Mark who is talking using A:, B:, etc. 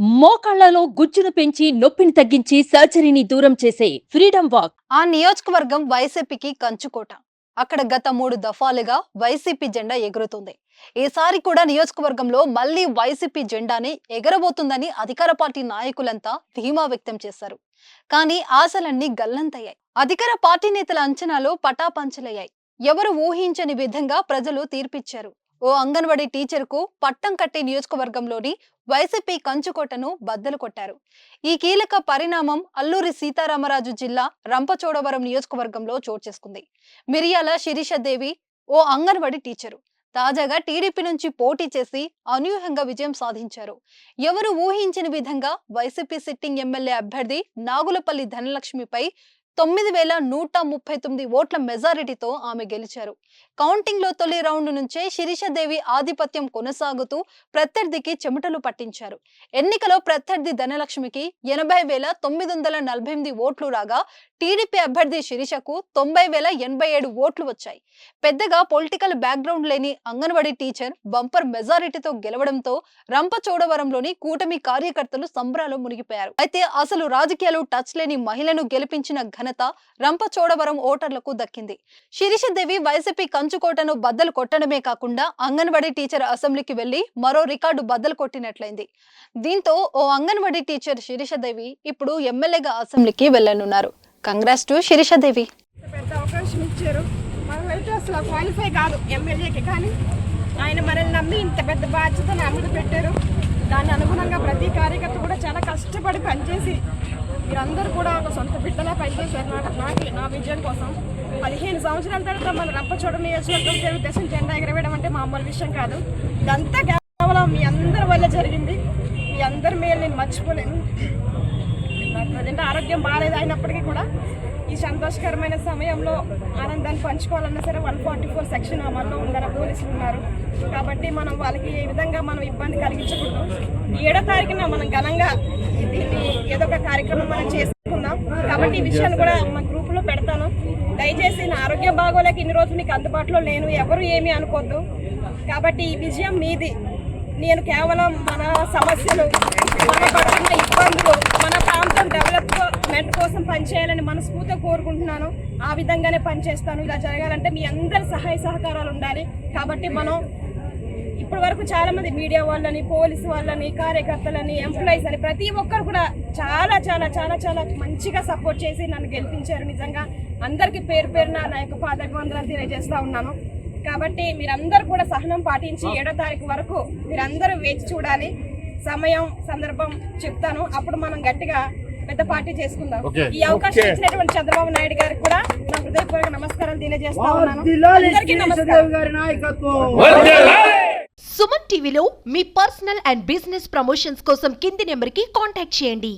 A: మోకాళ్లలో గుజ్జును పెంచి నొప్పిని తగ్గించి సర్జరీని దూరం చేసే ఫ్రీడమ్ వాక్.
B: ఆ నియోజకవర్గం వైసీపీకి కంచుకోట. అక్కడ గత 3 దఫాలుగా వైసీపీ జెండా ఎగురుతుంది. ఈసారి కూడా నియోజకవర్గంలో మళ్లీ వైసీపీ జెండాని ఎగరబోతుందని అధికార పార్టీ నాయకులంతా ధీమా వ్యక్తం చేశారు. కానీ ఆశలన్నీ గల్లంతయ్యాయి. అధికార పార్టీ నేతల అంచనాలు పటాపంచలయ్యాయి. ఎవరు ఊహించని విధంగా ప్రజలు తీర్పిచ్చారు. ఓ అంగన్వాడీ టీచర్ కు పట్టం కట్టి నియోజకవర్గంలోని వైసీపీ కంచుకోటను బద్దలు కొట్టారు. ఈ కీలక పరిణామం అల్లూరి సీతారామరాజు జిల్లా రంపచోడవరం నియోజకవర్గంలో చోటు చేసుకుంది. మిరియాల శిరీషదేవి ఓ అంగన్వాడీ టీచరు తాజాగా టీడీపీ నుంచి పోటీ చేసి అనూహ్యంగా విజయం సాధించారు. ఎవరు ఊహించని విధంగా వైసీపీ సిట్టింగ్ ఎమ్మెల్యే అభ్యర్థి నాగులపల్లి ధనలక్ష్మిపై 9139 ఓట్ల మెజారిటీతో ఆమె గెలిచారు. కౌంటింగ్ లో తొలి రౌండ్ నుంచే శిరీషదేవి ఆధిపత్యం కొనసాగుతూ ప్రత్యర్థికి చెమటలు పట్టించారు. ఎన్నికలో ప్రత్యర్థి ధనలక్ష్మికి 80,948 ఓట్లు రాగా టీడీపీ అభ్యర్థి శిరీషకు 90,087 ఓట్లు వచ్చాయి. పెద్దగా పొలిటికల్ బ్యాక్గ్రౌండ్ లేని అంగన్వాడీ టీచర్ బంపర్ మెజారిటీతో గెలవడంతో రంపచోడవరంలోని కూటమి కార్యకర్తలు సంబరాలు మునిగిపోయారు. అయితే అసలు రాజకీయాలు టచ్ లేని మహిళను గెలిపించిన ఘనత రంపచోడవరం ఓటర్లకు దక్కింది. శిరీషదేవి వైసీపీ కంచుకోటను బద్దలు కొట్టడమే కాకుండా అంగన్వాడీ టీచర్ అసెంబ్లీకి వెళ్లి మరో రికార్డు బద్దలు కొట్టినట్లయింది. దీంతో ఓ అంగన్వాడీ టీచర్ శిరీషదేవి ఇప్పుడు ఎమ్మెల్యేగా అసెంబ్లీకి వెళ్లనున్నారు. Congrats to Sirishadevi.
C: పెద్ద అవకాశం ఇచ్చారు. మనమైతే అసలు క్వాలిఫై కాదు ఎమ్మెల్యేకి, కానీ ఆయన మనల్ని నమ్మి ఇంత పెద్ద బాధ్యతను అమలు పెట్టారు. దాని అనుగుణంగా ప్రతి కార్యకర్త కూడా చాలా కష్టపడి పనిచేసి మీరందరూ కూడా ఒక సొంత బిడ్డలా పనిచేశారు. నా విజయం కోసం 15 సంవత్సరాల తర్వాత మన రంపచోడవరం నియోజకవర్గం తెలుగుదేశం జెండా ఎగరవేయడం అంటే మామూలు విషయం కాదు. ఇదంతా కేవలం మీ అందరి వల్ల జరిగింది. మీ అందరి మేలు నేను మర్చిపోలేను. నాకు ప్రజెంట్ ఆరోగ్యం బాగాలేదు అయినప్పటికీ కూడా ఈ సంతోషకరమైన సమయంలో ఆనందాన్ని పంచుకోవాలన్నా సరే 144 సెక్షన్ అమల్లో ఉందన్న పోలీసులు ఉన్నారు. కాబట్టి మనం వాళ్ళకి ఏ విధంగా మనం ఇబ్బంది కలిగించకూడదు. 7వ తారీఖున మనం ఘనంగా దీన్ని ఏదో ఒక కార్యక్రమం మనం చేసుకుందాం. కాబట్టి ఈ విషయాన్ని కూడా మా గ్రూపులో పెడతాను. దయచేసి నా ఆరోగ్యం బాగోలేక ఇన్ని రోజులు మీకు అందుబాటులో లేను, ఎవరు ఏమీ అనుకోద్దు. కాబట్టి ఈ విజయం మీది. నేను కేవలం మన సమస్యలు, మన పడుతున్న ఇబ్బందులు, మన ప్రాంతం డెవలప్మెంట్ కోసం పనిచేయాలని మనస్ఫూర్తిగా కోరుకుంటున్నాను. ఆ విధంగానే పనిచేస్తాను. ఇలా జరగాలంటే మీ అందరి సహాయ సహకారాలు ఉండాలి. కాబట్టి మనం ఇప్పటి వరకు చాలా మంది మీడియా వాళ్ళని, పోలీసు వాళ్ళని, కార్యకర్తలని, ఎంప్లాయీస్ అని ప్రతి ఒక్కరు కూడా చాలా చాలా చాలా చాలా మంచిగా సపోర్ట్ చేసి నన్ను గెలిపించారు. నిజంగా అందరికీ పేరు పేరున నా యొక్క పాదాభివందనాలు తెలియజేస్తూ ఉన్నాను. కాబట్టి మీరందరూ కూడా సహనం పాటించి 7వ తారీఖు వరకు మీరందరూ వేచి చూడాలి. సమయం సందర్భం చెప్తాను, అప్పుడు మనం గట్టిగా పెద్ద పార్టీ చేసుకుందాం. ఈ అవకాశం ఇచ్చినటువంటి చంద్రబాబు నాయుడు గారికి కూడా నా హృదయపూర్వక నమస్కారాలు తెలియజేస్తా ఉన్నాను. అందరికీ నమస్కారం.
D: సుమన్ టీవీలో మీ పర్సనల్ అండ్ బిజినెస్ ప్రమోషన్స్ కోసం కింది నెంబర్కి కాంటాక్ట్ చేయండి.